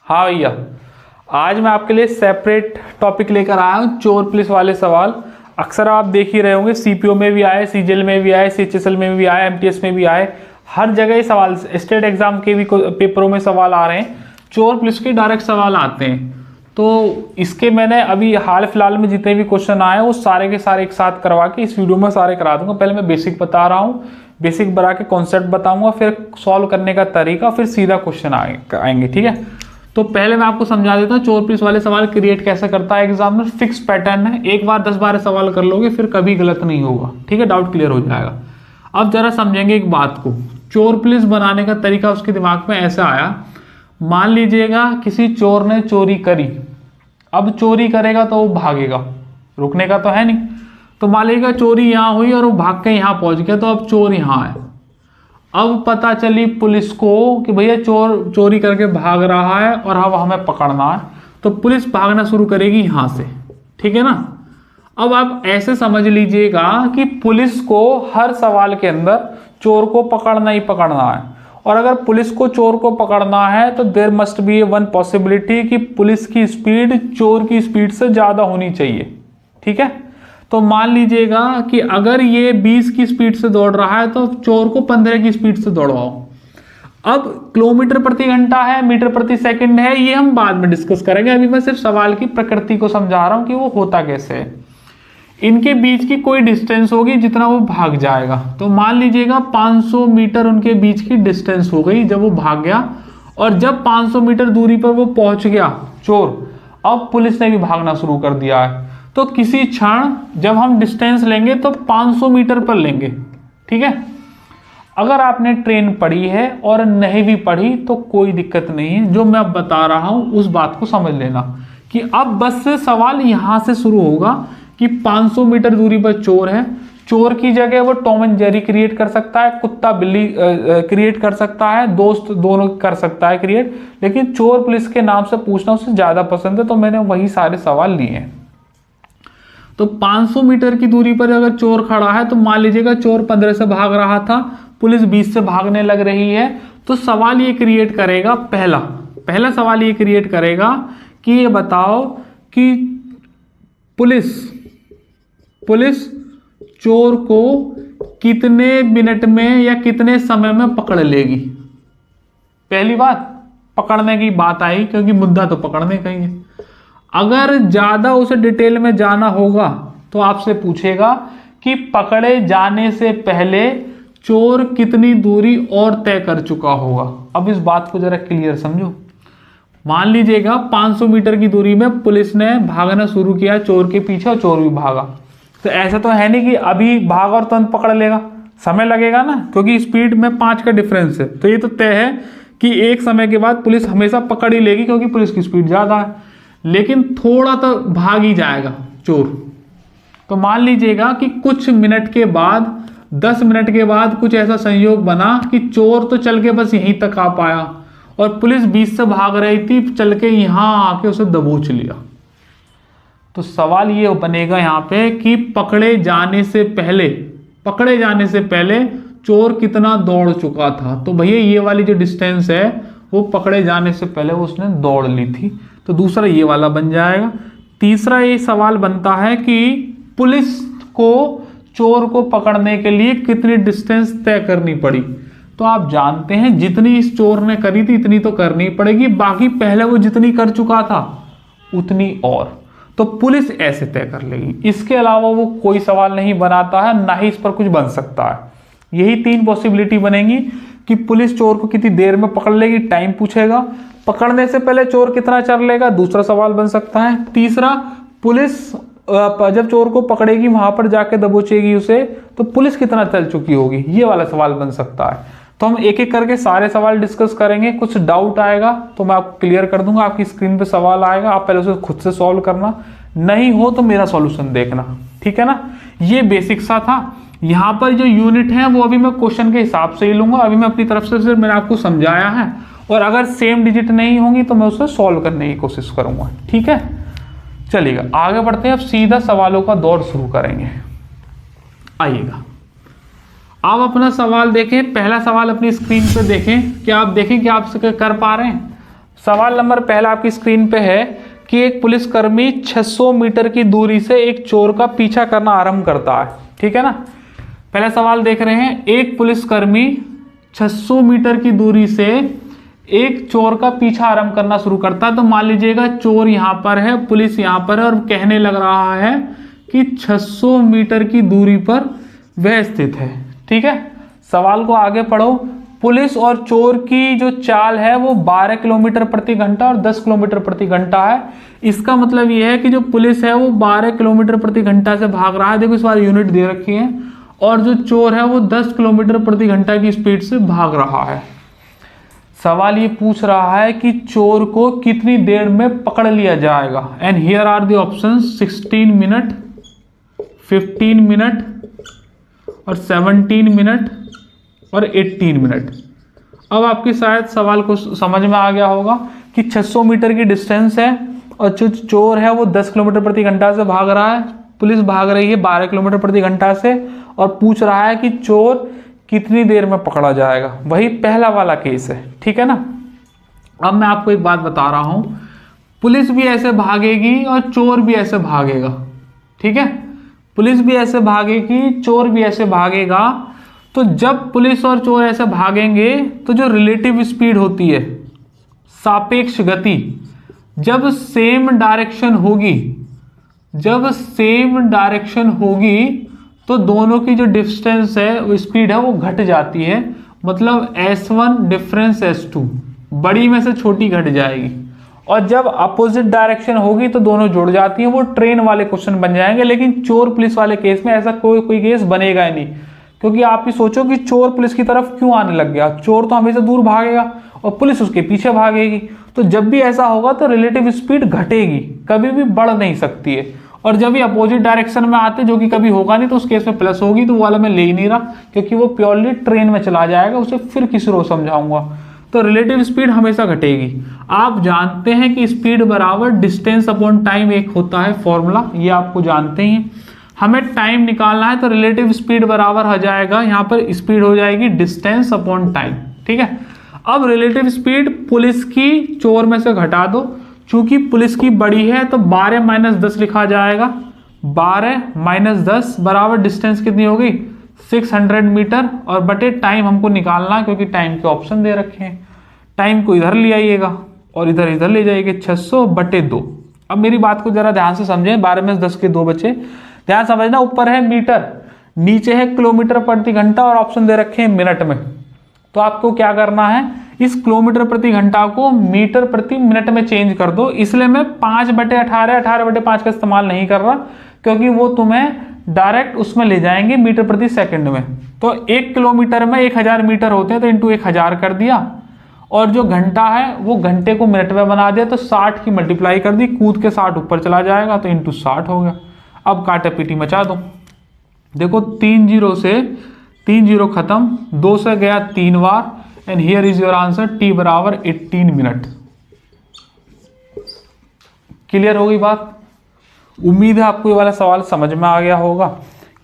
हाँ भैया, आज मैं आपके लिए सेपरेट टॉपिक लेकर आया हूँ, चोर पुलिस वाले सवाल। अक्सर आप देख ही रहे होंगे, सीपीओ में भी आए, सीजीएल में भी आए, सीएचएसएल में भी आए, एमटीएस में भी आए, हर जगह ये सवाल, स्टेट एग्जाम के भी पेपरों में सवाल आ रहे हैं, चोर पुलिस के डायरेक्ट सवाल आते हैं। तो इसके मैंने अभी हाल फिलहाल में जितने भी क्वेश्चन आए वो सारे के सारे एक साथ करवा के इस वीडियो में सारे करा दूंगा। पहले मैं बेसिक बता रहा हूँ, बेसिक बना के कॉन्सेप्ट बताऊंगा, फिर सॉल्व करने का तरीका, फिर सीधा क्वेश्चन आएंगे। ठीक है, तो पहले मैं आपको समझा देता हूँ चोर पुलिस वाले सवाल क्रिएट कैसे करता है एग्जामिनर। फिक्स पैटर्न है, एक बार 10-12 सवाल कर लोगे फिर कभी गलत नहीं होगा। ठीक है, डाउट क्लियर हो जाएगा। अब जरा समझेंगे एक बात को, चोर पुलिस बनाने का तरीका उसके दिमाग में ऐसा आया। मान लीजिएगा किसी चोर ने चोरी करी, अब चोरी करेगा तो वो भागेगा, रुकने का तो है नहीं। तो मान लीजिएगा चोरी यहाँ हुई और वो भाग के यहाँ पहुंच गया, तो अब चोर यहाँ है। अब पता चली पुलिस को कि भैया चोर चोरी करके भाग रहा है और अब हमें पकड़ना है, तो पुलिस भागना शुरू करेगी यहाँ से। ठीक है ना। अब आप ऐसे समझ लीजिएगा कि पुलिस को हर सवाल के अंदर चोर को पकड़ना ही पकड़ना है, और अगर पुलिस को चोर को पकड़ना है तो there must be one possibility कि पुलिस की स्पीड चोर की स्पीड से ज्यादा होनी चाहिए। ठीक है, तो मान लीजिएगा कि अगर ये 20 की स्पीड से दौड़ रहा है तो चोर को 15 की स्पीड से दौड़वाओ। अब किलोमीटर प्रति घंटा है, मीटर प्रति सेकंड है, ये हम बाद में डिस्कस करेंगे। अभी मैं सिर्फ सवाल की प्रकृति को समझा रहा हूं कि वो होता कैसे है। इनके बीच की कोई डिस्टेंस होगी जितना वो भाग जाएगा। तो मान लीजिएगा 500 मीटर उनके बीच की डिस्टेंस हो गई जब वो भाग गया, और जब 500 मीटर दूरी पर वो पहुंच गया चोर, अब पुलिस ने भी भागना शुरू कर दिया है। तो किसी क्षण जब हम डिस्टेंस लेंगे तो 500 मीटर पर लेंगे। ठीक है, अगर आपने ट्रेन पढ़ी है और नहीं भी पढ़ी तो कोई दिक्कत नहीं है, जो मैं अब बता रहा हूं उस बात को समझ लेना कि अब बस से सवाल यहां से शुरू होगा कि 500 मीटर दूरी पर चोर है। चोर की जगह वो टॉम एंड जेरी क्रिएट कर सकता है, कुत्ता बिल्ली क्रिएट कर सकता है, दोस्त दोनों कर सकता है क्रिएट, लेकिन चोर पुलिस के नाम से पूछना उसे ज्यादा पसंद है, तो मैंने वही सारे सवाल लिए हैं। तो 500 मीटर की दूरी पर अगर चोर खड़ा है, तो मान लीजिएगा चोर 15 से भाग रहा था, पुलिस 20 से भागने लग रही है, तो सवाल ये क्रिएट करेगा, पहला सवाल ये क्रिएट करेगा कि ये बताओ कि पुलिस चोर को कितने मिनट में या कितने समय में पकड़ लेगी। पहली बात पकड़ने की बात आई, क्योंकि मुद्दा तो पकड़ने का ही है। अगर ज्यादा उसे डिटेल में जाना होगा तो आपसे पूछेगा कि पकड़े जाने से पहले चोर कितनी दूरी और तय कर चुका होगा। अब इस बात को जरा क्लियर समझो। मान लीजिएगा 500 मीटर की दूरी में पुलिस ने भागना शुरू किया चोर के पीछे, और चोर भी भागा। तो ऐसा तो है नहीं कि अभी भाग और तुरंत पकड़ लेगा, समय लगेगा ना, क्योंकि स्पीड में 5 का डिफरेंस है। तो ये तो तय है कि एक समय के बाद पुलिस हमेशा पकड़ ही लेगी, क्योंकि पुलिस की स्पीड ज्यादा है। लेकिन थोड़ा तो भाग ही जाएगा चोर। तो मान लीजिएगा कि कुछ मिनट के बाद, 10 मिनट के बाद कुछ ऐसा संयोग बना कि चोर तो चल के बस यहीं तक आ पाया, और पुलिस 20 से भाग रही थी, चल के यहां आके उसे दबोच लिया। तो सवाल ये बनेगा यहां पे कि पकड़े जाने से पहले चोर कितना दौड़ चुका था। तो भैया ये वाली जो डिस्टेंस है वो पकड़े जाने से पहले उसने दौड़ ली थी, तो दूसरा ये वाला बन जाएगा। तीसरा ये सवाल बनता है कि पुलिस को चोर को पकड़ने के लिए कितनी डिस्टेंस तय करनी पड़ी। तो आप जानते हैं जितनी इस चोर ने करी थी इतनी तो करनी पड़ेगी, बाकी पहले वो जितनी कर चुका था उतनी और, तो पुलिस ऐसे तय कर लेगी। इसके अलावा वो कोई सवाल नहीं बनाता है, ना ही इस पर कुछ बन सकता है। यही 3 पॉसिबिलिटी बनेंगी कि पुलिस चोर को कितनी देर में पकड़ लेगी, टाइम पूछेगा, पकड़ने से पहले चोर कितना चल लेगा, दूसरा सवाल बन सकता है। तीसरा, पुलिस जब चोर को पकड़ेगी वहां पर जाके दबोचेगी उसे, तो पुलिस कितना चल चुकी होगी, ये वाला सवाल बन सकता है। तो हम एक एक करके सारे सवाल डिस्कस करेंगे। कुछ डाउट आएगा तो मैं आपको क्लियर कर दूंगा, आपकी स्क्रीन पे सवाल आएगा, आप पहले उसे खुद से सॉल्व करना, नहीं हो तो मेरा सॉल्यूशन देखना। ठीक है ना, ये बेसिक सा था। यहाँ पर जो यूनिट है वो अभी मैं क्वेश्चन के हिसाब से ही लूंगा, अभी मैं अपनी तरफ से सिर्फ मैंने आपको समझाया है, और अगर सेम डिजिट नहीं होंगी तो मैं उसे सॉल्व करने की कोशिश करूंगा। ठीक है, चलिएगा आगे बढ़ते हैं। अब सीधा सवालों का दौर शुरू करेंगे। आइएगा, आप अपना सवाल देखें। पहला सवाल अपनी स्क्रीन पे देखें, क्या आप देखें कि आप कर पा रहे हैं। सवाल नंबर पहला आपकी स्क्रीन पे है कि एक पुलिसकर्मी 600 मीटर की दूरी से एक चोर का पीछा करना आरंभ करता है। ठीक है ना, पहला सवाल देख रहे हैं। एक पुलिसकर्मी 600 मीटर की दूरी से एक चोर का पीछा आरंभ करना शुरू करता है। तो मान लीजिएगा चोर यहाँ पर है, पुलिस यहाँ पर है और कहने लग रहा है कि 600 मीटर की दूरी पर वह स्थित है। ठीक है, सवाल को आगे पढ़ो। पुलिस और चोर की जो चाल है वो 12 किलोमीटर प्रति घंटा और 10 किलोमीटर प्रति घंटा है। इसका मतलब ये है कि जो पुलिस है वो 12 किलोमीटर प्रति घंटा से भाग रहा है, देखो इस बार यूनिट दे रखी है, और जो चोर है वो 10 किलोमीटर प्रति घंटा की स्पीड से भाग रहा है। सवाल ये पूछ रहा है कि चोर को कितनी देर में पकड़ लिया जाएगा। And here are the options 16 minute, 15 minute और 17 मिनट और 18 मिनट। अब आपकी शायद सवाल को समझ में आ गया होगा कि 600 मीटर की डिस्टेंस है और जो चोर है वो 10 किलोमीटर प्रति घंटा से भाग रहा है, पुलिस भाग रही है 12 किलोमीटर प्रति घंटा से, और पूछ रहा है कि चोर कितनी देर में पकड़ा जाएगा। वही पहला वाला केस है। ठीक है ना। अब मैं आपको एक बात बता रहा हूं, पुलिस भी ऐसे भागेगी और चोर भी ऐसे भागेगा। ठीक है, पुलिस भी ऐसे भागेगी, चोर भी ऐसे भागेगा। तो जब पुलिस और चोर ऐसे भागेंगे तो जो रिलेटिव स्पीड होती है, सापेक्ष गति, जब सेम डायरेक्शन होगी तो दोनों की जो डिस्टेंस है, वो स्पीड है, वो घट जाती है। मतलब S1 डिफरेंस S2, बड़ी में से छोटी घट जाएगी। और जब अपोजिट डायरेक्शन होगी तो दोनों जुड़ जाती हैं। वो ट्रेन वाले क्वेश्चन बन जाएंगे। लेकिन चोर पुलिस वाले केस में ऐसा कोई केस बनेगा ही नहीं, क्योंकि आप ही सोचो कि चोर पुलिस की तरफ क्यों आने लग गया। चोर तो हमेशा दूर भागेगा और पुलिस उसके पीछे भागेगी। तो जब भी ऐसा होगा तो रिलेटिव स्पीड घटेगी, कभी भी बढ़ नहीं सकती है। और जब ये अपोजिट डायरेक्शन में आते, जो कि कभी होगा नहीं, तो उस केस में प्लस होगी। तो वो वाला मैं ले ही नहीं रहा, क्योंकि वो प्योरली ट्रेन में चला जाएगा। उसे फिर किसी रोज समझाऊंगा। तो रिलेटिव स्पीड हमेशा घटेगी। आप जानते हैं कि स्पीड बराबर डिस्टेंस अपॉन टाइम एक होता है फॉर्मूला, ये आपको जानते ही। हमें टाइम निकालना है तो रिलेटिव स्पीड बराबर हो जाएगा, यहाँ पर स्पीड हो जाएगी डिस्टेंस अपॉन टाइम। ठीक है, अब रिलेटिव स्पीड पुलिस की चोर में से घटा दो। चूंकि पुलिस की बड़ी है तो 12 माइनस 10 लिखा जाएगा। 12 माइनस 10 बराबर डिस्टेंस कितनी होगी, 600 मीटर, और बटे टाइम हमको निकालना, क्योंकि टाइम के ऑप्शन दे रखे हैं। टाइम को इधर ले आइएगा और इधर ले जाइएगा, 600 बटे 2। अब मेरी बात को जरा ध्यान से समझें, 12 में 10 के 2 बचे। ध्यान समझना, ऊपर है मीटर, नीचे है किलोमीटर प्रति घंटा और ऑप्शन दे रखे हैं मिनट में। तो आपको क्या करना है, इस किलोमीटर प्रति घंटा को मीटर प्रति मिनट में चेंज कर दो। इसलिए मैं 5 बटे 18, 18 बटे 5 का इस्तेमाल नहीं कर रहा, क्योंकि वो तुम्हें डायरेक्ट उसमें ले जाएंगे मीटर प्रति सेकंड में। तो 1 किलोमीटर में 1000 मीटर होते हैं, तो इंटू 1000 कर दिया, और जो घंटा है वो घंटे को मिनट में बना दिया, तो 60 की मल्टीप्लाई कर दी, कूद के 60 ऊपर चला जाएगा, तो इंटू 60 हो गया। अब काटा पीटी मचा दो। देखो 3 जीरो से 3 जीरो खत्म, 2 से गया 3 बार, and here is your answer, T बराबर 18 मिनट। क्लियर होगी बात। उम्मीद है आपको ये वाला सवाल समझ में आ गया होगा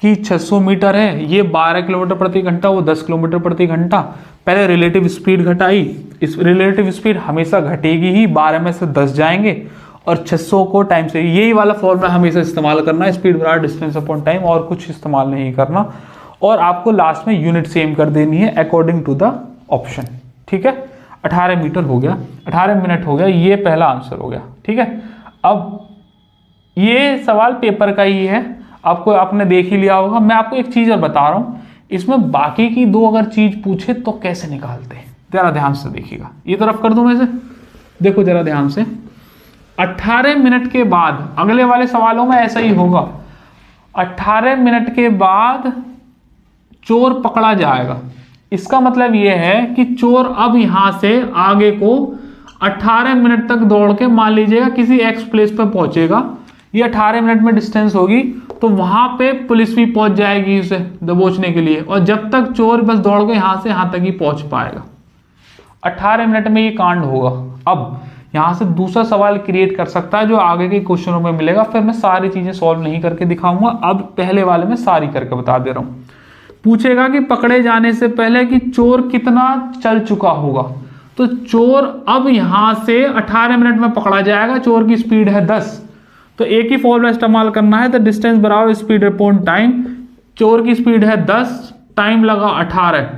कि 600 मीटर है, ये 12 किलोमीटर प्रति घंटा, वो 10 किलोमीटर प्रति घंटा। पहले रिलेटिव स्पीड घटाई, इस रिलेटिव स्पीड हमेशा घटेगी ही, 12 में से 10 जाएंगे और 600 को टाइम से, यही वाला फॉर्मूला हमेशा इस्तेमाल करना है, स्पीड बराबर डिस्टेंस अपॉन टाइम, और कुछ इस्तेमाल नहीं करना। और आपको लास्ट में यूनिट सेम कर देनी है अकॉर्डिंग टू द ऑप्शन। ठीक है, 18 मीटर हो गया, 18 मिनट हो गया, ये पहला आंसर हो गया। ठीक है, अब ये सवाल पेपर का ही है, आपको आपने देख ही लिया होगा। मैं आपको एक चीज और बता रहा हूं, इसमें बाकी की 2 अगर चीज पूछे तो कैसे निकालते हैं, जरा ध्यान से देखिएगा। ये तरफ कर दूं मैं से, देखो जरा ध्यान से। 18 मिनट के बाद, अगले वाले सवालों में ऐसा ही होगा, 18 मिनट के बाद चोर पकड़ा जाएगा। इसका मतलब यह है कि चोर अब यहां से आगे को 18 मिनट तक दौड़ के, मान लीजिएगा किसी एक्स प्लेस पर पहुंचेगा, ये 18 मिनट में डिस्टेंस होगी, तो वहां पे पुलिस भी पहुंच जाएगी उसे दबोचने के लिए, और जब तक चोर बस दौड़ के यहां से यहां तक ही पहुंच पाएगा। 18 मिनट में ये कांड होगा। अब यहां से दूसरा सवाल क्रिएट कर सकता है जो आगे के क्वेश्चनों में मिलेगा, फिर मैं सारी चीजें सॉल्व नहीं करके दिखाऊंगा, अब पहले वाले में सारी करके बता दे रहा हूं। पूछेगा कि पकड़े जाने से पहले कि चोर कितना चल चुका होगा, तो चोर अब यहां से 18 मिनट में पकड़ा जाएगा। चोर की स्पीड है 10, तो एक ही फॉर्मूला इस्तेमाल करना है, तो डिस्टेंस बराबर स्पीड अपॉन टाइम। चोर की स्पीड है 10, टाइम लगा 18,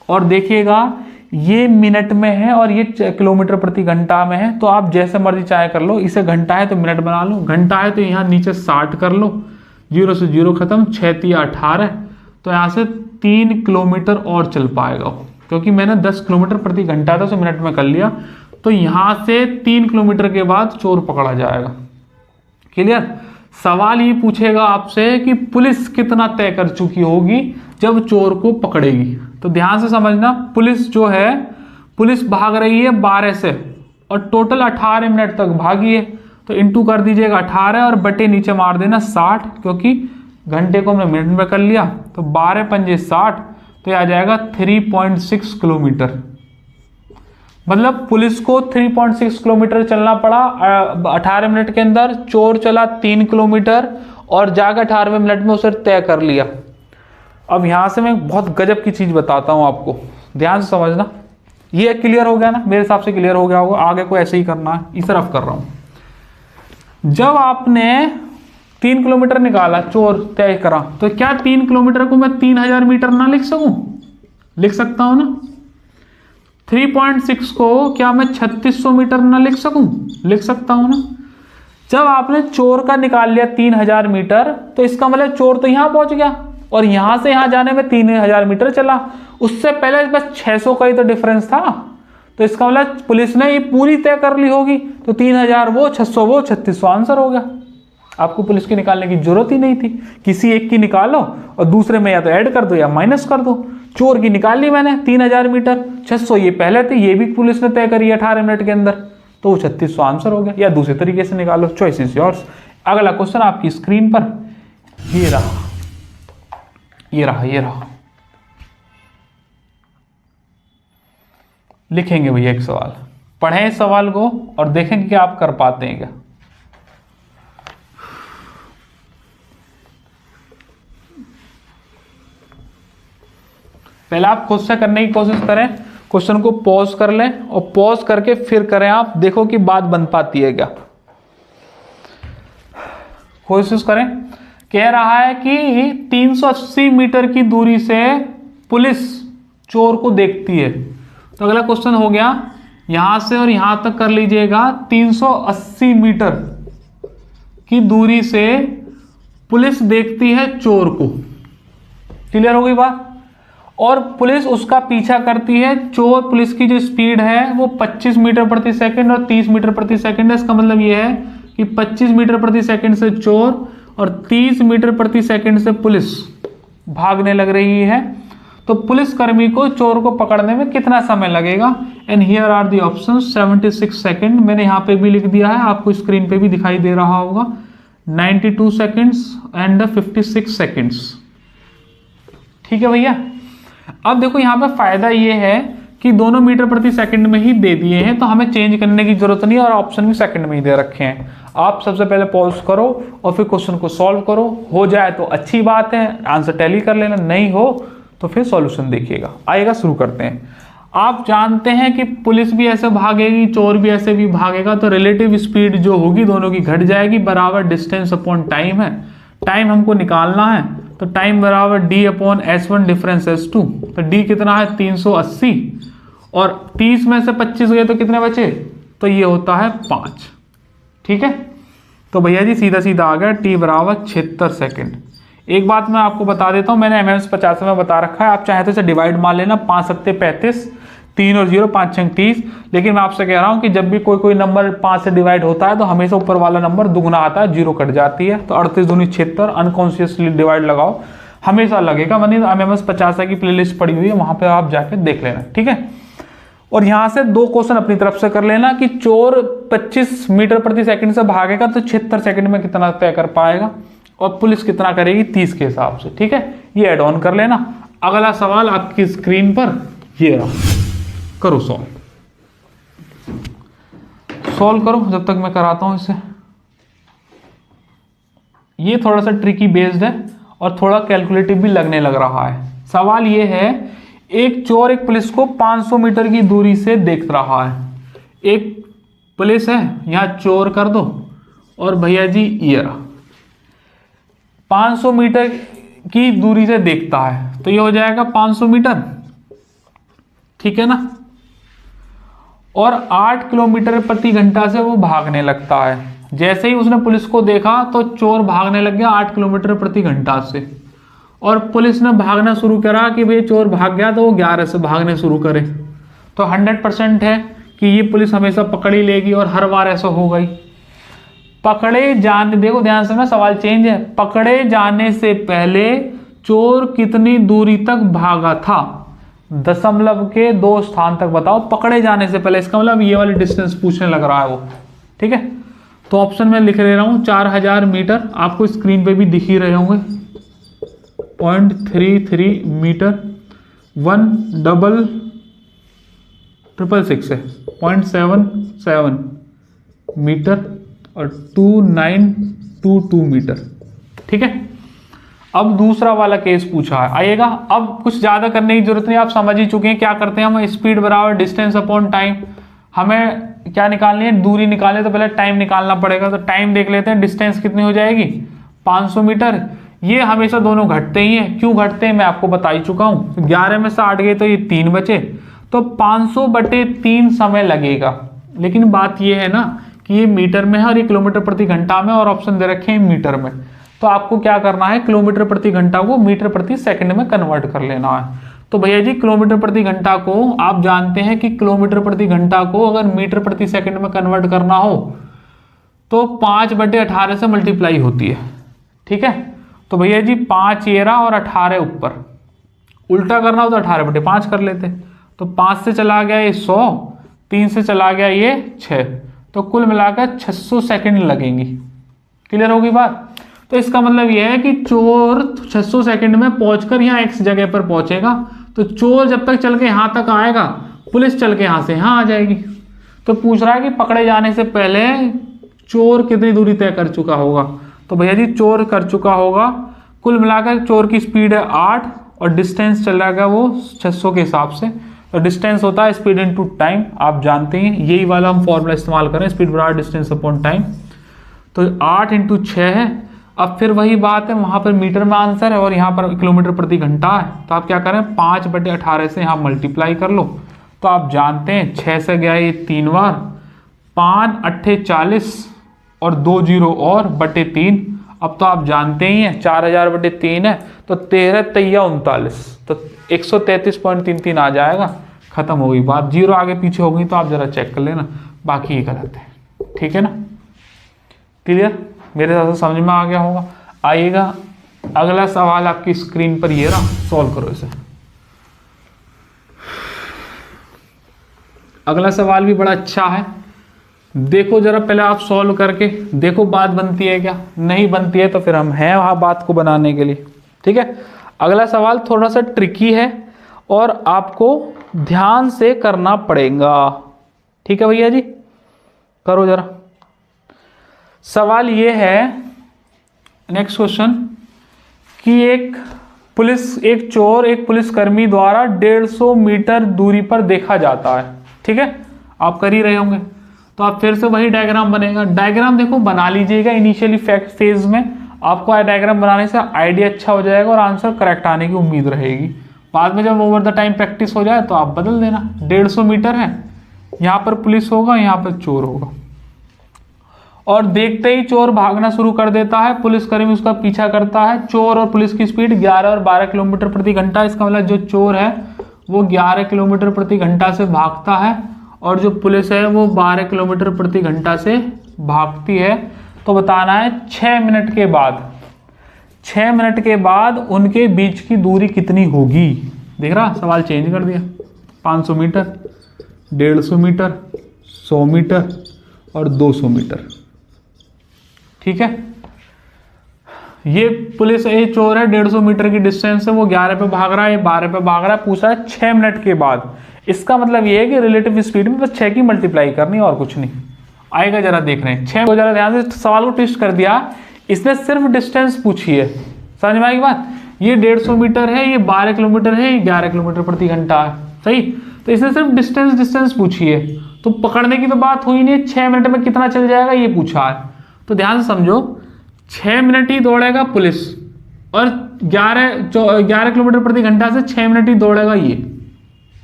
और देखिएगा ये मिनट में है और ये किलोमीटर प्रति घंटा में है। तो आप जैसे मर्जी चाहे कर लो, इसे घंटा है तो मिनट बना लो, घंटा है तो यहाँ नीचे 60 कर लो, 0 से 0 खत्म, 6 या 18, तो यहाँ से 3 किलोमीटर और चल पाएगा, क्योंकि मैंने 10 किलोमीटर प्रति घंटा था, तो मिनट में कर लिया। तो यहाँ से 3 किलोमीटर के बाद चोर पकड़ा जाएगा। क्लियर। सवाल ये पूछेगा आपसे कि पुलिस कितना तय कर चुकी होगी जब चोर को पकड़ेगी। तो ध्यान से समझना, पुलिस जो है, पुलिस भाग रही है 12 से और टोटल 18 मिनट तक भागी है, तो इंटू कर दीजिएगा 18 और बटे नीचे मार देना 60, क्योंकि घंटे को हमने मिनट में कर लिया। तो 12 पंजे 60, तो आ जाएगा 3.6 किलोमीटर। मतलब पुलिस को 3.6 किलोमीटर चलना पड़ा 18 मिनट के अंदर। चोर चला 3 किलोमीटर और जाकर 18वें मिनट में उसे तय कर लिया। अब यहां से मैं बहुत गजब की चीज बताता हूं आपको, ध्यान से समझना। ये क्लियर हो गया ना? मेरे हिसाब से क्लियर हो गया होगा। आगे को ऐसे ही करना है, इस तरफ कर रहा हूं। जब आपने 3 किलोमीटर निकाला, चोर तय करा, तो क्या 3 किलोमीटर को मैं 3000 मीटर ना लिख सकूं? लिख सकता हूं ना। 3.6 को क्या मैं 3600 मीटर ना लिख सकूं? लिख सकता हूं ना। जब आपने चोर का निकाल लिया 3000 मीटर, तो इसका मतलब चोर तो यहां पहुंच गया और यहां से यहां जाने में 3000 मीटर चला। उससे पहले बस 600 का ही तो डिफरेंस था, तो इसका मतलब पुलिस ने ये पूरी तय कर ली होगी। तो 3000 वो, 600 वो, 3600 आंसर हो गया। आपको पुलिस की निकालने की जरूरत ही नहीं थी। किसी एक की निकालो और दूसरे में या तो ऐड कर दो या माइनस कर दो। चोर की निकाल ली मैंने 3000 मीटर, 600 ये पहले थे, ये भी पुलिस ने तय करी 18 मिनट के अंदर, तो वो 3600 आंसर हो गया। या दूसरे तरीके से निकालो, चॉइस इज योर्स। अगला क्वेश्चन आपकी स्क्रीन पर ये रहा, ये रहा, ये रहा। लिखेंगे भैया एक सवाल, पढ़ें इस सवाल को और देखेंगे कि आप कर पाते हैं क्या। पहले आप खुद से करने की कोशिश करें, क्वेश्चन को पॉज कर लें और पॉज करके फिर करें। आप देखो कि बात बन पाती है क्या, कोशिश करें। कह रहा है कि 380 मीटर की दूरी से पुलिस चोर को देखती है। तो अगला क्वेश्चन हो गया, यहां से और यहां तक कर लीजिएगा। 380 मीटर की दूरी से पुलिस देखती है चोर को। क्लियर हो गई बात? और पुलिस उसका पीछा करती है। चोर, पुलिस की जो स्पीड है वो 25 मीटर प्रति सेकंड और 30 मीटर प्रति सेकंड है। इसका मतलब ये है कि 25 मीटर प्रति सेकंड से चोर और 30 मीटर प्रति सेकंड से पुलिस भागने लग रही है। तो पुलिस कर्मी को चोर को पकड़ने में कितना समय लगेगा? And here are the options. 76 second मैंने यहाँ पे भी लिख दिया है, आपको स्क्रीन पे भी दिखाई दे रहा होगा। 92 सेकंड्स एंड 56 सेकंड्स। ठीक है भैया। अब देखो यहाँ पे फायदा ये है कि दोनों मीटर प्रति सेकंड में ही दे दिए हैं, तो हमें चेंज करने की जरूरत नहीं है और ऑप्शन भी सेकंड में ही दे रखे हैं। आप सबसे पहले पॉज करो और फिर क्वेश्चन को सॉल्व करो। हो जाए तो अच्छी बात है, आंसर टैली कर लेना, नहीं हो तो फिर सॉल्यूशन देखिएगा। आइएगा, शुरू करते हैं। आप जानते हैं कि पुलिस भी ऐसे भागेगी, चोर भी ऐसे भी भागेगा, तो रिलेटिव स्पीड जो होगी दोनों की घट जाएगी, बराबर डिस्टेंस अपॉन टाइम है। टाइम हमको निकालना है, तो टाइम बराबर d upon s1 difference s2। तो d कितना है? 380 और 30 में से 25 गए तो कितने बचे? तो ये होता है 5। ठीक है, तो भैया जी सीधा सीधा आ गया t बराबर 76 सेकेंड। एक बात मैं आपको बता देता हूं, मैंने एमएमएस 50 में बता रखा है, आप चाहे तो इसे डिवाइड मार लेना, 5 सत्ते 35, 3 और 0 5 6 30। लेकिन मैं आपसे कह रहा हूं कि जब भी कोई नंबर 5 से डिवाइड होता है तो हमेशा ऊपर वाला नंबर दुगना आता है, 0 कट जाती है। तो 38 दूनी 76, अनकॉन्शियसली डिवाइड लगाओ, हमेशा लगेगा। मैंने एमएमएस 50 की प्लेलिस्ट पड़ी हुई है, वहां पे आप जाके देख लेना। ठीक है, और यहां से 2 क्वेश्चन अपनी तरफ से कर लेना कि चोर 25 मीटर प्रति सेकंड से भागेगा तो 76 सेकंड में कितना तय कर पाएगा और पुलिस कितना करेगी 30 के हिसाब से। ठीक है, ये ऐड ऑन कर लेना। अगला सवाल आपकी स्क्रीन पर ये रहा, करो सॉल्व करो जब तक मैं कराता हूं इसे। ये थोड़ा सा ट्रिकी बेस्ड है और थोड़ा कैलकुलेटिव भी लगने लग रहा है। सवाल ये है, एक चोर एक पुलिस को 500 मीटर की दूरी से देख रहा है। एक पुलिस है, यहाँ चोर कर दो, और भैया जी ये रहा 500 मीटर की दूरी से देखता है, तो ये हो जाएगा 500 मीटर, ठीक है ना। और 8 किलोमीटर प्रति घंटा से वो भागने लगता है। जैसे ही उसने पुलिस को देखा तो चोर भागने लग गया 8 किलोमीटर प्रति घंटा से, और पुलिस ने भागना शुरू करा कि भाई चोर भाग गया, तो वो 11 से भागने शुरू करे। तो 100% है कि ये पुलिस हमेशा पकड़ ही लेगी, और हर बार ऐसा होगा ही। पकड़े जाने, देखो ध्यान से ना, सवाल चेंज है। पकड़े जाने से पहले चोर कितनी दूरी तक भागा था? दशमलव के 2 स्थान तक बताओ। पकड़े जाने से पहले, इसका मतलब ये वाली डिस्टेंस पूछने लग रहा है वो, ठीक है। तो ऑप्शन में लिख ले रहा हूं 4000 मीटर, आपको स्क्रीन पे भी दिख ही रहे होंगे। 0.33 मीटर, 16666 है, 0.77 मीटर और 2922 मीटर, ठीक है। अब दूसरा वाला केस पूछा है, आइएगा। अब कुछ ज़्यादा करने की जरूरत नहीं, आप समझ ही चुके हैं क्या करते हैं हम। स्पीड बराबर डिस्टेंस अपॉन टाइम। हमें क्या निकालनी है? दूरी निकालने तो पहले टाइम निकालना पड़ेगा। तो टाइम देख लेते हैं, डिस्टेंस कितनी हो जाएगी? 500 मीटर। ये हमेशा दोनों घटते ही हैं। क्यों घटते हैं मैं आपको बता ही चुका हूँ। 11 में से 8 गए तो ये 3 बचे, तो 500/3 समय लगेगा। लेकिन बात ये है ना कि ये मीटर में है और ये किलोमीटर प्रति घंटा में, और ऑप्शन दे रखे हैं मीटर में। तो आपको क्या करना है? किलोमीटर प्रति घंटा को मीटर प्रति सेकंड में कन्वर्ट कर लेना है। तो भैया जी किलोमीटर प्रति घंटा को आप जानते हैं कि किलोमीटर प्रति घंटा को अगर मीटर प्रति सेकंड में कन्वर्ट करना हो तो 5/18 से मल्टीप्लाई होती है, ठीक है। तो भैया जी 5 ये रहा और 18 ऊपर, उल्टा करना हो तो 18/5 कर लेते। तो 5 से चला गया ये 100, 3 से चला गया ये 6, तो कुल मिलाकर 600 सेकंड लगेंगी। क्लियर होगी बात? तो इसका मतलब यह है कि चोर 600 सेकंड में पहुंचकर यहाँ X जगह पर पहुंचेगा। तो चोर जब तक चल के यहां तक आएगा, पुलिस चल के यहां से यहां आ जाएगी। तो पूछ रहा है कि पकड़े जाने से पहले चोर कितनी दूरी तय कर चुका होगा। तो भैया जी चोर कर चुका होगा, कुल मिलाकर चोर की स्पीड है 8 और डिस्टेंस चल रहा है वो 600 के हिसाब से। तो डिस्टेंस होता है स्पीड इनटू टाइम, आप जानते हैं यही वाला हम फॉर्मूला इस्तेमाल करें, स्पीड बराबर डिस्टेंस अपॉन टाइम। तो 8 × 6 है। अब फिर वही बात है, वहां पर मीटर में आंसर है और यहाँ पर किलोमीटर प्रति घंटा है। तो आप क्या करें? 5/18 से यहाँ मल्टीप्लाई कर लो। तो आप जानते हैं 6 से गया ये 3 बार, 5 8 40 और 2 0 और /3। अब तो आप जानते ही हैं 4000/3 है, तो 13 3 39, तो 133.33 आ जाएगा। खत्म हो गई बात। 0 आगे पीछे हो गई तो आप जरा चेक कर लेना, बाकी ये गलत है, ठीक है ना। क्लियर? मेरे हिसाब से समझ में आ गया होगा। आइएगा अगला सवाल आपकी स्क्रीन पर ये रहा, सॉल्व करो इसे। अगला सवाल भी बड़ा अच्छा है, देखो जरा पहले आप सॉल्व करके देखो बात बनती है क्या। नहीं बनती है तो फिर हम हैं वहां बात को बनाने के लिए, ठीक है। अगला सवाल थोड़ा सा ट्रिकी है और आपको ध्यान से करना पड़ेगा, ठीक है भैया जी। करो जरा। सवाल ये है, नेक्स्ट क्वेश्चन, कि एक चोर एक पुलिसकर्मी द्वारा 150 मीटर दूरी पर देखा जाता है, ठीक है। आप कर ही रहे होंगे तो आप फिर से वही डायग्राम बनेगा। डायग्राम देखो बना लीजिएगा इनिशियली फेज में, आपको डायग्राम बनाने से आइडिया अच्छा हो जाएगा और आंसर करेक्ट आने की उम्मीद रहेगी। बाद में जब ओवर द टाइम प्रैक्टिस हो जाए तो आप बदल देना। 150 मीटर है, यहाँ पर पुलिस होगा, यहाँ पर चोर होगा, और देखते ही चोर भागना शुरू कर देता है, पुलिसकर्मी उसका पीछा करता है। चोर और पुलिस की स्पीड 11 और 12 किलोमीटर प्रति घंटा। इसका मतलब जो चोर है वो 11 किलोमीटर प्रति घंटा से भागता है और जो पुलिस है वो 12 किलोमीटर प्रति घंटा से भागती है। तो बताना है 6 मिनट के बाद उनके बीच की दूरी कितनी होगी। देख रहा, सवाल चेंज कर दिया। 500 मीटर, 150 मीटर, 100 मीटर और 200 मीटर, ठीक है। ये पुलिस ये चोर है, 150 मीटर की डिस्टेंस है, वो 11 पे भाग रहा है, ये 12 पे भाग रहा है। पूछा है 6 मिनट के बाद। इसका मतलब ये है कि रिलेटिव स्पीड में बस 6 की मल्टीप्लाई करनी और कुछ नहीं आएगा। जरा देख रहे हैं 6 को, जरा ध्यान से सवाल को ट्विस्ट कर दिया। इसने सिर्फ डिस्टेंस पूछी है, समझ में आएगी बात। ये 150 मीटर है, ये 12 किलोमीटर है, ये 11 किलोमीटर प्रति घंटा है। सही, तो इसने सिर्फ डिस्टेंस पूछी है, तो पकड़ने की तो बात हुई नहीं है। 6 मिनट में कितना चल जाएगा ये पूछा है, तो ध्यान से समझो 6 मिनट ही दौड़ेगा पुलिस और 11 किलोमीटर प्रति घंटा से 6 मिनट ही दौड़ेगा ये।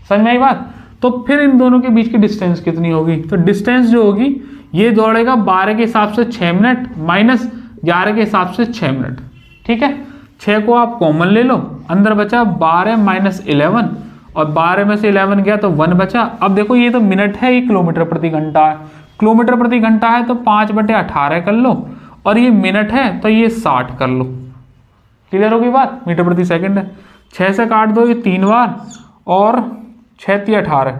समझ में आई बात? तो फिर इन दोनों के बीच की डिस्टेंस कितनी होगी? तो डिस्टेंस जो होगी, ये दौड़ेगा 12 के हिसाब से 6 मिनट माइनस 11 के हिसाब से 6 मिनट। ठीक है, 6 को आप कॉमन ले लो, अंदर बचा 12 माइनस 11 और 12 में से 11 गया तो 1 बचा। अब देखो ये तो मिनट है, ये किलोमीटर प्रति घंटा है। किलोमीटर प्रति घंटा है तो 5/18 कर लो, और ये मिनट है तो ये 60 कर लो। क्लियर होगी बात? मीटर प्रति सेकंड है। 6 से काट दो ये 3 बार, और 6 × 18,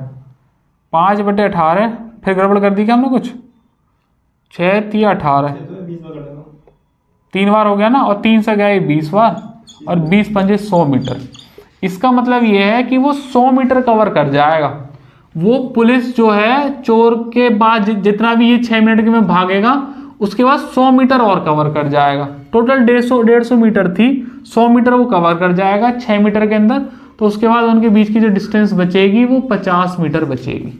5/18, फिर गड़बड़ कर दी क्या हमने कुछ? 6 × 18 3 बार हो गया ना, और 3 से गया ये 20 बार, और 20 × 5 100 मीटर। इसका मतलब ये है कि वो 100 मीटर कवर कर जाएगा। वो पुलिस जो है चोर के बाद जितना भी ये 6 मिनट के में भागेगा, उसके बाद 100 मीटर और कवर कर जाएगा। टोटल 150 मीटर थी, 100 मीटर वो कवर कर जाएगा 6 मीटर के अंदर। तो उसके बाद उनके बीच की जो डिस्टेंस बचेगी वो 50 मीटर बचेगी।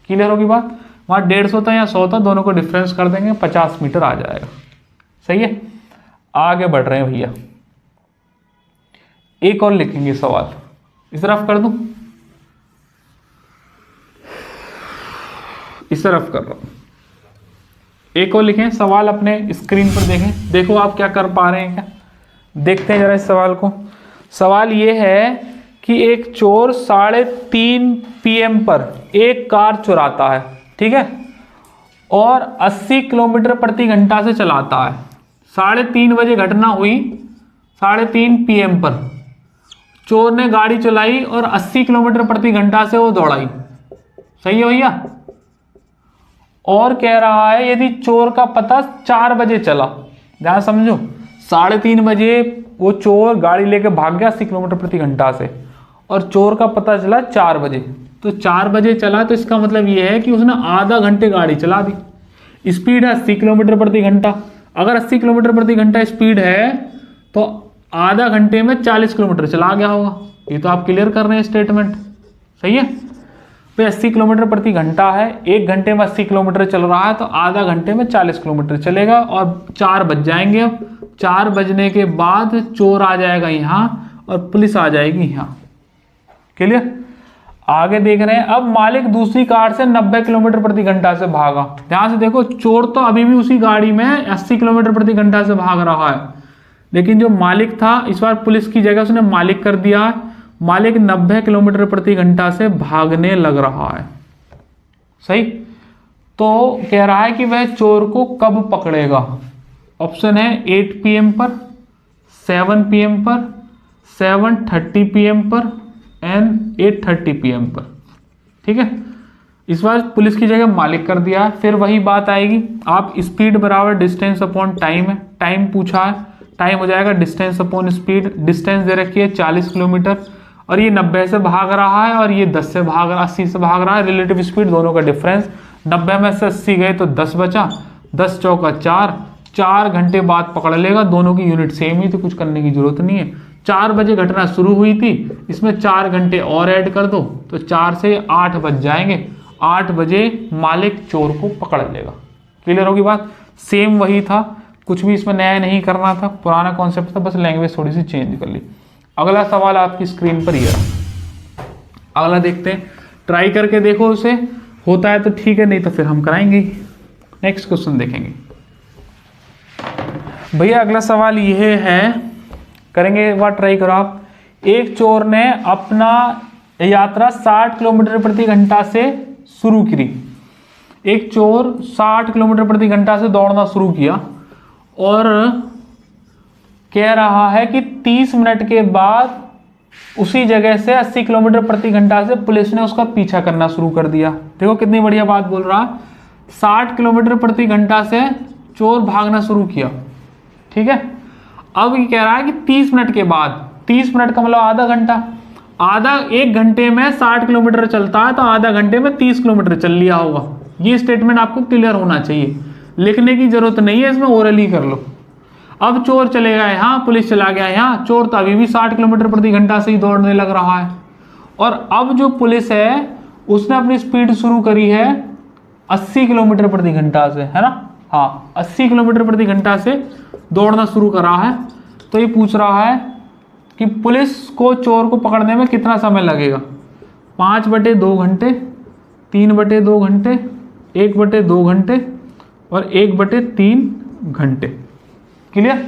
क्लियर होगी बात? वहाँ 150 था या 100 था, दोनों को डिफरेंस कर देंगे, 50 मीटर आ जाएगा। सही है, आगे बढ़ रहे हैं भैया। एक और लिखेंगे सवाल, इस तरफ कर दूं, इस तरफ कर रहा हूं। एक और लिखें सवाल, अपने स्क्रीन पर देखें, देखो आप क्या कर पा रहे हैं क्या। देखते हैं जरा इस सवाल को। सवाल ये है कि एक चोर 3:30 PM पर एक कार चुराता है, ठीक है, और 80 किलोमीटर प्रति घंटा से चलाता है। 3:30 बजे घटना हुई, 3:30 PM पर चोर ने गाड़ी चलाई और 80 किलोमीटर प्रति घंटा से वो दौड़ाई। सही है भैया? और कह रहा है यदि चोर का पता 4 बजे चला, ध्यान समझो, 3:30 बजे वो चोर गाड़ी लेके भाग गया 80 किलोमीटर प्रति घंटा से, और चोर का पता चला 4 बजे, तो 4 बजे चला, तो इसका मतलब ये है कि उसने आधा घंटे गाड़ी चला दी। स्पीड है 80 किलोमीटर प्रति घंटा। अगर 80 किलोमीटर प्रति घंटा स्पीड है तो आधा घंटे में 40 किलोमीटर चला गया होगा। ये तो आप क्लियर कर रहे हैं स्टेटमेंट। सही है, तो 80 किलोमीटर प्रति घंटा है, 1 घंटे में 80 किलोमीटर चल रहा है, तो आधा घंटे में 40 किलोमीटर चलेगा, और 4 बज जाएंगे। अब 4 बजने के बाद चोर आ जाएगा यहाँ और पुलिस आ जाएगी यहाँ। क्लियर? आगे देख रहे हैं, अब मालिक दूसरी कार से 90 किलोमीटर प्रति घंटा से भागा। ध्यान से देखो, चोर तो अभी भी उसी गाड़ी में 80 किलोमीटर प्रति घंटा से भाग रहा है, लेकिन जो मालिक था इस बार पुलिस की जगह उसने मालिक कर दिया है। मालिक 90 किलोमीटर प्रति घंटा से भागने लग रहा है। सही, तो कह रहा है कि वह चोर को कब पकड़ेगा। ऑप्शन है 8 PM पर, 7 PM पर, 7:30 PM पर एंड 8:30 PM पर। ठीक है, इस बार पुलिस की जगह मालिक कर दिया है। फिर वही बात आएगी, आप स्पीड बराबर डिस्टेंस अपॉन टाइम है, टाइम पूछा है, टाइम हो जाएगा डिस्टेंस अपॉन स्पीड। डिस्टेंस दे रखी है 40 किलोमीटर, और ये 90 से भाग रहा है और ये 10 से भाग रहा, 80 से भाग रहा है। रिलेटिव स्पीड दोनों का डिफरेंस, 90 में से 80 गए तो 10 बचा, 10 चौका 4 घंटे बाद पकड़ लेगा। दोनों की यूनिट सेम ही, तो कुछ करने की जरूरत नहीं है। 4 बजे घटना शुरू हुई थी, इसमें 4 घंटे और ऐड कर दो तो 4 से 8 बज जाएंगे। 8 बजे मालिक चोर को पकड़ लेगा। क्लियर होगी बात? सेम वही था, कुछ भी इसमें नया नहीं करना था, पुराना कॉन्सेप्ट था, बस लैंग्वेज थोड़ी सी चेंज कर ली। अगला सवाल आपकी स्क्रीन पर ये रहा। अगला देखते हैं, ट्राई करके देखो उसे, होता है तो ठीक है, नहीं तो फिर हम कराएंगे। नेक्स्ट क्वेश्चन देखेंगे भैया। अगला सवाल ये है, करेंगे एक बार, ट्राई करो आप। एक चोर ने अपना यात्रा 60 किलोमीटर प्रति घंटा से शुरू की। एक चोर 60 किलोमीटर प्रति घंटा से दौड़ना शुरू किया और कह रहा है कि 30 मिनट के बाद उसी जगह से 80 किलोमीटर प्रति घंटा से पुलिस ने उसका पीछा करना शुरू कर दिया। देखो कितनी बढ़िया बात बोल रहा है। 60 किलोमीटर प्रति घंटा से चोर भागना शुरू किया, ठीक है। अब ये कह रहा है कि 30 मिनट के बाद, 30 मिनट का मतलब आधा घंटा, आधा 1 घंटे में 60 किलोमीटर चलता है तो आधा घंटे में 30 किलोमीटर चल लिया होगा। ये स्टेटमेंट आपको क्लियर होना चाहिए, लिखने की जरूरत नहीं है, इसमें ओरली कर लो। अब चोर चलेगा यहाँ, पुलिस चला गया यहाँ, चोर तो अभी भी 60 किलोमीटर प्रति घंटा से ही दौड़ने लग रहा है। और अब जो पुलिस है उसने अपनी स्पीड शुरू करी है 80 किलोमीटर प्रति घंटा से, है ना। हाँ, 80 किलोमीटर प्रति घंटा से दौड़ना शुरू करा है। तो ये पूछ रहा है कि पुलिस को चोर को पकड़ने में कितना समय लगेगा। 5/2 घंटे, 3/2 घंटे, 1/2 घंटे और 1/3 घंटे। क्लियर?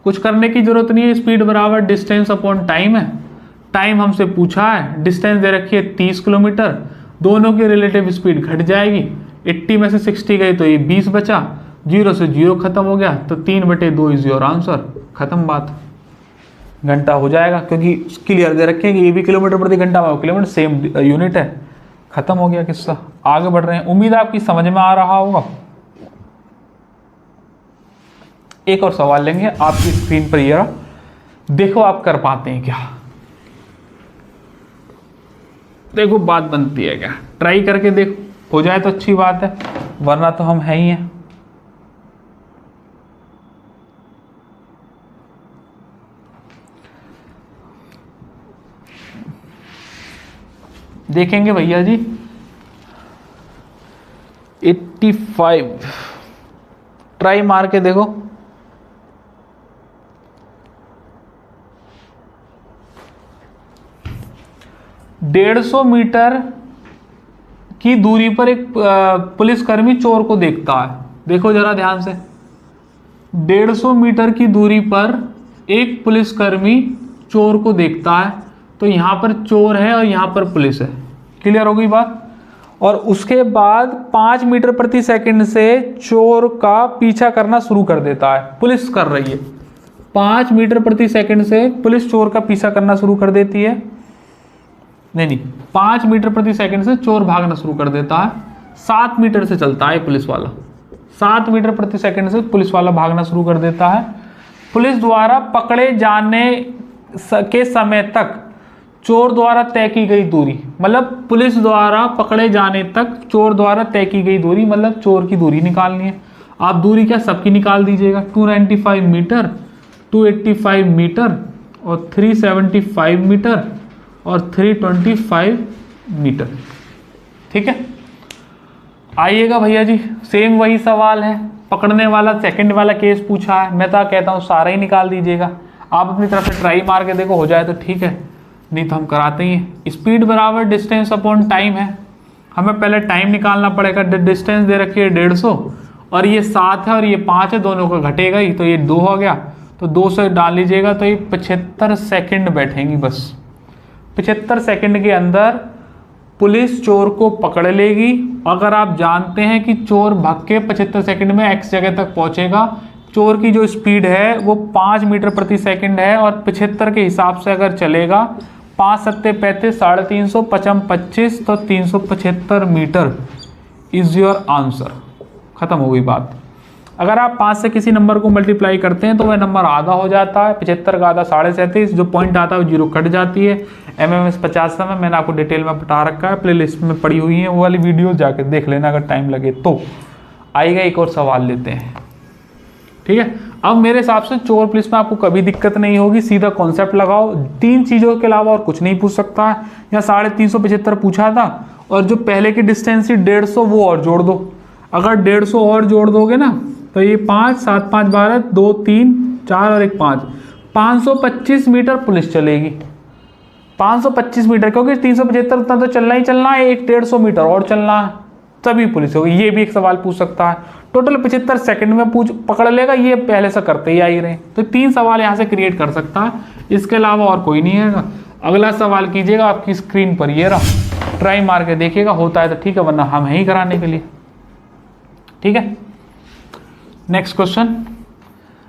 कुछ करने की जरूरत नहीं है। स्पीड बराबर डिस्टेंस अपॉन टाइम है। टाइम हमसे पूछा है, डिस्टेंस दे रखी है 30 किलोमीटर, दोनों की रिलेटिव स्पीड घट जाएगी। 80 में से 60 गई तो ये 20 बचा, 0 से 0 खत्म हो गया, तो 3/2 इज योर आंसर। खत्म बात, घंटा हो जाएगा क्योंकि क्लियर दे रखे हैं कि ये भी किलोमीटर प्रति घंटा में, किलोमीटर सेम यूनिट है। खत्म हो गया किस्सा, आगे बढ़ रहे हैं। उम्मीद है आपकी समझ में आ रहा होगा। एक और सवाल लेंगे आपकी स्क्रीन पर, ये देखो आप कर पाते हैं क्या। देखो बात बनती है क्या, ट्राई करके देखो, हो जाए तो अच्छी बात है, वरना तो हम है ही हैं। देखेंगे भैया जी 85, ट्राई मार के देखो। डेढ़ 150 मीटर की दूरी पर एक पुलिसकर्मी चोर को देखता है। देखो जरा ध्यान से, 150 मीटर की दूरी पर एक पुलिसकर्मी चोर को देखता है। तो यहाँ पर चोर है और यहाँ पर पुलिस है। क्लियर हो गई बात? और उसके बाद 5 मीटर प्रति सेकंड से चोर का पीछा करना शुरू कर देता है। पुलिस कर रही है, 5 मीटर प्रति सेकंड से पुलिस चोर का पीछा करना शुरू कर देती है। नहीं, 5 मीटर प्रति सेकंड से चोर भागना शुरू कर देता है। 7 मीटर से चलता है पुलिस वाला, 7 मीटर प्रति सेकंड से पुलिस वाला भागना शुरू कर देता है। पुलिस द्वारा पकड़े जाने के समय तक चोर द्वारा तय की गई दूरी, मतलब पुलिस द्वारा पकड़े जाने तक चोर द्वारा तय की गई दूरी, मतलब चोर की दूरी निकालनी है। आप दूरी क्या सबकी निकाल दीजिएगा। 295 मीटर, 285 मीटर और 375 मीटर और 325 मीटर। ठीक है, आइएगा भैया जी, सेम वही सवाल है, पकड़ने वाला सेकंड वाला केस पूछा है। मैं तो कहता हूँ सारा ही निकाल दीजिएगा। आप अपनी तरफ से ट्राई मार के देखो, हो जाए तो ठीक है, नहीं तो हम कराते ही हैं। स्पीड बराबर डिस्टेंस अपॉन टाइम है। हमें पहले टाइम निकालना पड़ेगा। डिस्टेंस दे रखी है 150 और ये 7 है और ये 5 है, दोनों का घटेगा ही, तो ये 2 हो गया। तो 2 से डाल लीजिएगा तो ये 75 सेकंड बैठेंगी बस। 75 सेकंड के अंदर पुलिस चोर को पकड़ लेगी। अगर आप जानते हैं कि चोर भाग के 75 सेकंड में एक्स जगह तक पहुंचेगा, चोर की जो स्पीड है वो 5 मीटर प्रति सेकंड है और 75 के हिसाब से अगर चलेगा, 5 सत्ते 35, 350, 55 25, तो 375 मीटर इज योर आंसर। खत्म हो गई बात। अगर आप 5 से किसी नंबर को मल्टीप्लाई करते हैं तो वह नंबर आधा हो जाता है। 75 का आधा 37.5, जो पॉइंट आता है वो 0 कट जाती है। MMS 50 में मैंने आपको डिटेल में बता रखा है, प्ले लिस्ट में पड़ी हुई है, वो वाली वीडियो जाके देख लेना अगर टाइम लगे तो। आइएगा एक और सवाल लेते हैं। ठीक है, अब मेरे हिसाब से चोर पुलिस में आपको कभी दिक्कत नहीं होगी। सीधा कॉन्सेप्ट लगाओ, 3 चीज़ों के अलावा और कुछ नहीं पूछ सकता है। यहाँ 350 पूछा था और जो पहले की डिस्टेंस थी 150 वो और जोड़ दो। अगर 150 और जोड़ दोगे ना तो ये 5, 7, 5, 12, 2, 3, 4 और 1, 5, 525 मीटर पुलिस चलेगी। 525 मीटर, क्योंकि 375 उतना तो चलना ही चलना है, 150 मीटर और चलना है, तभी पुलिस होगी। ये भी एक सवाल पूछ सकता है। टोटल 75 सेकंड में पकड़ लेगा, ये पहले से करते ही आ ही रहे। तो 3 सवाल यहाँ से क्रिएट कर सकता है, इसके अलावा और कोई नहीं है। अगला सवाल कीजिएगा आपकी स्क्रीन पर, ये रहा, ट्राई मार के देखिएगा, होता है तो ठीक है, वरना हम है ही कराने के लिए। ठीक है, नेक्स्ट क्वेश्चन।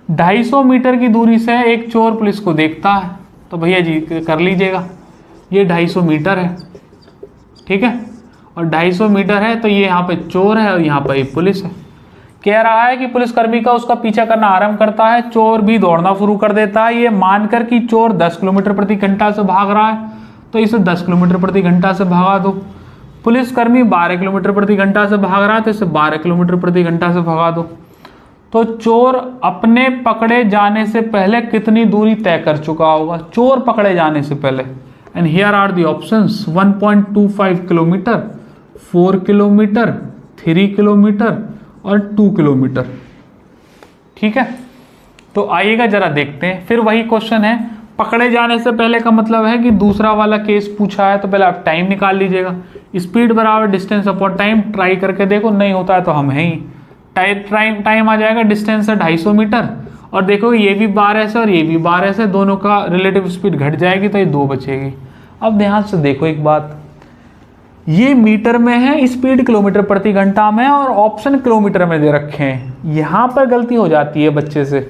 250 मीटर की दूरी से एक चोर पुलिस को देखता है। तो भैया जी कर लीजिएगा, ये 250 मीटर है। ठीक है, और 250 मीटर है तो ये यहाँ पे चोर है और यहाँ पे ही पुलिस है। कह रहा है कि पुलिसकर्मी का उसका पीछा करना आरंभ करता है, चोर भी दौड़ना शुरू कर देता है। ये मानकर कि चोर 10 किलोमीटर प्रति घंटा से भाग रहा है तो इसे 10 किलोमीटर प्रति घंटा से भगा दो। पुलिसकर्मी 12 किलोमीटर प्रति घंटा से भाग रहा है तो इसे 12 किलोमीटर प्रति घंटा से भगा दो। तो चोर अपने पकड़े जाने से पहले कितनी दूरी तय कर चुका होगा, चोर पकड़े जाने से पहले। And here are the options, 1.25 kilometre, 4 kilometre, 3 kilometre और 2 किलोमीटर। ठीक है, तो आइएगा जरा देखते हैं। फिर वही क्वेश्चन है, पकड़े जाने से पहले का मतलब है कि दूसरा वाला केस पूछा है, तो पहले आप टाइम निकाल लीजिएगा। स्पीड बराबर डिस्टेंस अपॉन टाइम, ट्राई करके देखो, नहीं होता है तो हम हैं ही। टाइम आ जाएगा, डिस्टेंस है 250 मीटर, और देखो ये भी 12 से और ये भी 12 से, दोनों का रिलेटिव स्पीड घट जाएगी तो ये 2 बचेगी। अब ध्यान से देखो एक बात, ये मीटर में है, स्पीड किलोमीटर प्रति घंटा में है, और ऑप्शन किलोमीटर में दे रखे हैं। यहाँ पर गलती हो जाती है बच्चे से,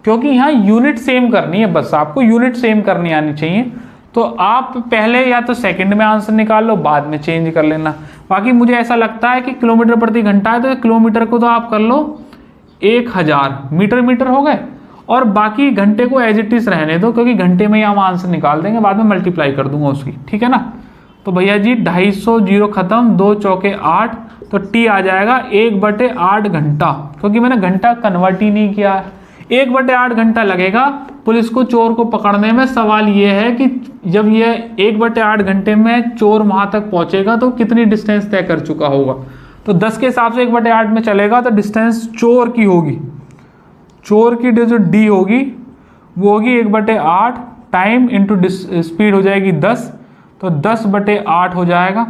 क्योंकि यहाँ यूनिट सेम करनी है, बस आपको यूनिट सेम करनी आनी चाहिए। तो आप पहले या तो सेकंड में आंसर निकाल लो, बाद में चेंज कर लेना। बाकी मुझे ऐसा लगता है कि किलोमीटर प्रति घंटा है, तो किलोमीटर को तो आप कर लो 1000, मीटर हो गए, और बाकी घंटे को एज इट इज रहने दो, क्योंकि घंटे में ही हम आंसर निकाल देंगे, बाद में मल्टीप्लाई कर दूंगा उसकी। ठीक है ना, तो भैया जी 250 जीरो खत्म, 2 चौके 8, तो टी आ जाएगा 1/8 घंटा, क्योंकि मैंने घंटा कन्वर्ट ही नहीं किया है। 1/8 घंटा लगेगा पुलिस को चोर को पकड़ने में। सवाल ये है कि जब ये 1/8 घंटे में चोर वहां तक पहुंचेगा तो कितनी डिस्टेंस तय कर चुका होगा। तो 10 के हिसाब से 1/8 में चलेगा, तो डिस्टेंस चोर की होगी, चोर की जो डी होगी वो होगी 1/8, टाइम इंटू स्पीड हो जाएगी 10, तो 10/8 हो जाएगा।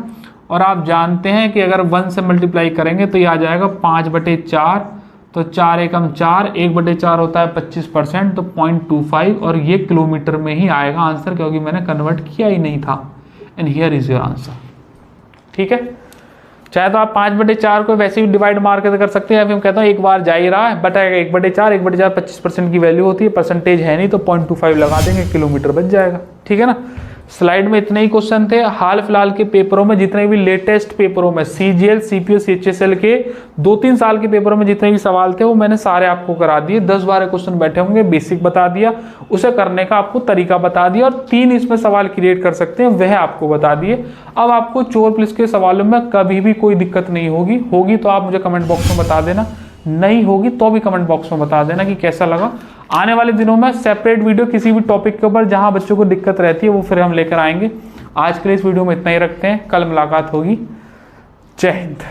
और आप जानते हैं कि अगर 1 से मल्टीप्लाई करेंगे तो ये आ जाएगा 5/4, तो 4 एकम 4, 1/4 होता है 25%, तो 0.25, और ये किलोमीटर में ही आएगा आंसर, क्योंकि मैंने कन्वर्ट किया ही नहीं था। And here is your answer. ठीक है, चाहे तो आप 5/4 को वैसे ही डिवाइड मार के कर सकते हैं, या फिर हम कहता हूँ एक बार जा ही रहा है, बट 1/4 25% की वैल्यू होती है, परसेंटेज है नहीं, तो 0.25 लगा देंगे, किलोमीटर बच जाएगा। ठीक है ना, स्लाइड में इतने ही क्वेश्चन थे। हाल फिलहाल के पेपरों में जितने भी लेटेस्ट पेपरों में सीजीएल, सीपीओ, सीएचएसएल के 2-3 साल के पेपरों में जितने भी सवाल थे वो मैंने सारे आपको करा दिए। 10-12 क्वेश्चन बैठे होंगे, बेसिक बता दिया, उसे करने का आपको तरीका बता दिया, और 3 इसमें सवाल क्रिएट कर सकते हैं वह आपको बता दिए। अब आपको चोर पुलिस के सवालों में कभी भी कोई दिक्कत नहीं होगी तो आप मुझे कमेंट बॉक्स में बता देना, नहीं होगी तो भी कमेंट बॉक्स में बता देना कि कैसा लगा। आने वाले दिनों में सेपरेट वीडियो किसी भी टॉपिक के ऊपर जहां बच्चों को दिक्कत रहती है वो फिर हम लेकर आएंगे। आज के लिए इस वीडियो में इतना ही रखते हैं, कल मुलाकात होगी। जय हिंद।